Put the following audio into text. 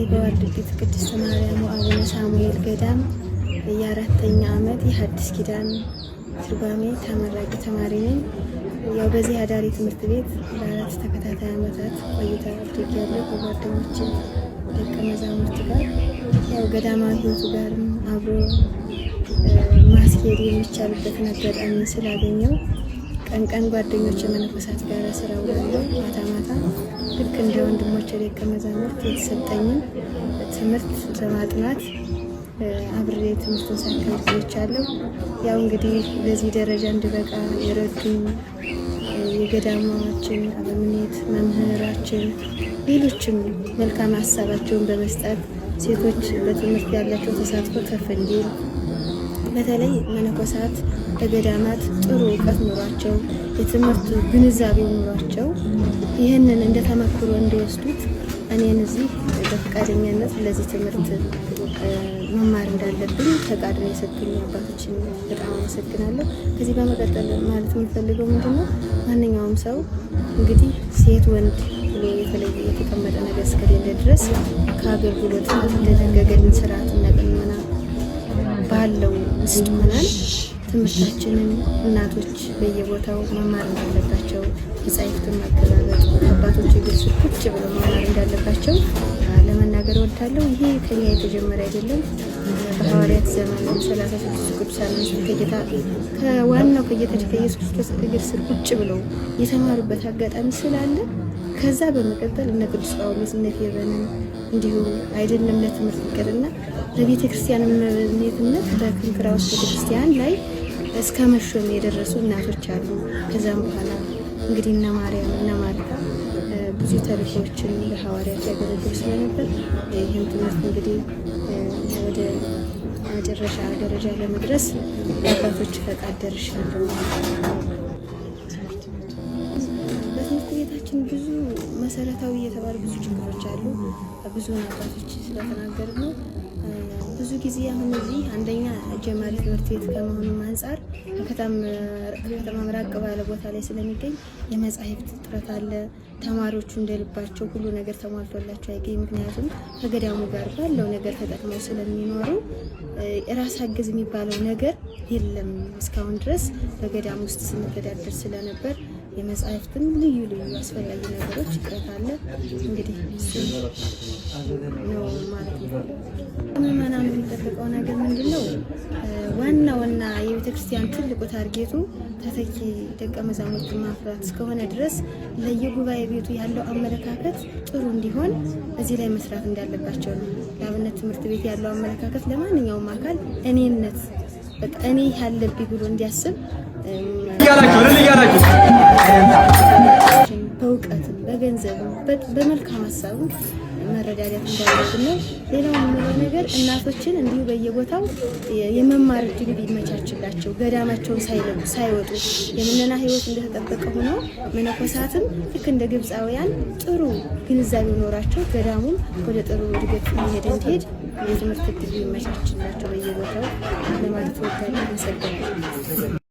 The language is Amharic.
በዋልድቢት ቅድስት ማርያም ወአቡነ ሳሙኤል ገዳም የ4ኛ ዓመት የሐዲስ ኪዳን ትርጓሜ ተመራቂ ተማሪ ነኝ። ያው በዚህ አዳሪ ትምህርት ቤት ለ4 ተከታታይ ዓመታት ቆይታ አድርጌያለሁ። ከጓደኞቼ ደቀ መዛሙርት ጋር ያው ገዳማዊ ሕይወቱ ጋርም አብሮ ማስኬድ የሚቻልበትን አጋጣሚ ስላገኘው ቀን ቀን ጓደኞቼ መነኮሳት ጋር ስራ ውላለሁ። ማታ ማታ ልክ እንደ ወንድሞቼ ደቀ መዛሙርት የተሰጠኝን ትምህርት ለማጥናት አብሬ ትምህርቱን ሳካሄድ ቆይቻለሁ። ያው እንግዲህ በዚህ ደረጃ እንድበቃ የረዱኝ የገዳማችን አበምኔት መምህራችን፣ ሌሎችም መልካም ሀሳባቸውን በመስጠት ሴቶች በትምህርት ያላቸው ተሳትፎ ከፍ እንዲል በተለይ መነኮሳት በገዳማት ጥሩ እውቀት ኑሯቸው የትምህርት ግንዛቤው ኑሯቸው ይህንን እንደ ተመክሮ እንዲወስዱት እኔን እዚህ በፈቃደኛነት ለዚህ ትምህርት መማር እንዳለብኝ ፈቃድ የሰጡኝ አባቶችን በጣም አመሰግናለሁ። ከዚህ በመቀጠል ማለት የምፈልገው ምንድነው ማንኛውም ሰው እንግዲህ ሴት ወንድ ብሎ የተለየ የተቀመጠ ነገር እስከሌለ ድረስ ከአገልግሎት እንደተደነገገልን ስርዓትና ቀኖና ባለው ውስጥ ሆነን ትምህርታችንን እናቶች በየቦታው መማር እንዳለባቸው መጻሕፍትን ማገላበጥ አባቶች እግር ስር ቁጭ ብለው መማር እንዳለባቸው ለመናገር እወዳለሁ። ይሄ ከኛ የተጀመረ አይደለም። በሐዋርያት ዘመን 36 ቅዱሳን ከጌታ ከዋናው ከጌታችን ከኢየሱስ ክርስቶስ እግር ስር ቁጭ ብለው የተማሩበት አጋጣሚ ስላለ ከዛ በመቀጠል እነ ቅዱስ ጳውሎስ እነ ፌበንን እንዲሁ አይደለም ለትምህርት ይቅርና ለቤተ ክርስቲያን መሪነት በክንክራውስ ቤተክርስቲያን ላይ እስከ መሾም የደረሱ እናቶች አሉ። ከዛም በኋላ እንግዲህ እነ ማርያም እና ማርታ ብዙ ተልእኮዎችን ለሐዋርያት ያገለግሉ ስለነበር ይህን ትምህርት እንግዲህ ወደ መጨረሻ ደረጃ ለመድረስ አባቶች ፈቃድ ደርሻለሁ። በትምህርት ቤታችን ብዙ መሰረታዊ የተባሉ ብዙ ችግሮች አሉ። ብዙ አባቶች ስለተናገሩ ነው። ብዙ ጊዜ አሁን እዚህ አንደኛ ጀማሪ ትምህርት ቤት ከመሆኑ አንጻር ከተማ ራቅ ባለ ቦታ ላይ ስለሚገኝ የመጻሕፍት እጥረት አለ። ተማሪዎቹ እንደልባቸው ሁሉ ነገር ተሟልቶላቸው አይገኝ። ምክንያቱም ከገዳሙ ጋር ባለው ነገር ተጠቅመው ስለሚኖሩ ራስ አገዝ የሚባለው ነገር የለም። እስካሁን ድረስ በገዳሙ ውስጥ ስንተዳደር ስለነበር የመጻሕፍትም ልዩ ልዩ አስፈላጊ ነገሮች እጥረት አለ። እንግዲህ ነው ማለት ነው። ምዕመናን የሚጠበቀው ነገር ምንድነው? ዋና የቤተክርስቲያን ትልቁ ታርጌቱ ተተኪ ደቀ መዛሙርት ማፍራት እስከሆነ ድረስ ለየጉባኤ ቤቱ ያለው አመለካከት ጥሩ እንዲሆን እዚህ ላይ መስራት እንዳለባቸው ነው። ለአብነት ትምህርት ቤት ያለው አመለካከት ለማንኛውም አካል እኔነት በቃ እኔ ያለብኝ ብሎ እንዲያስብ በእውቀትም በገንዘብም በመልካም ሀሳቡ መረዳዳት እንዳለብን ነው። ሌላው የምንለው ነገር እናቶችን እንዲሁ በየቦታው የመማር እድል ቢመቻችላቸው ገዳማቸውን ሳይወጡ የምነና ሕይወት እንደተጠበቀ ሆኖ መነኮሳትም ልክ እንደ ግብፃውያን ጥሩ ግንዛቤ ኖራቸው ገዳሙን ወደ ጥሩ እድገት እንዲሄድ የትምህርት እድል ቢመቻችላቸው በየቦታው ለማለት ወዳለ መሰገናል።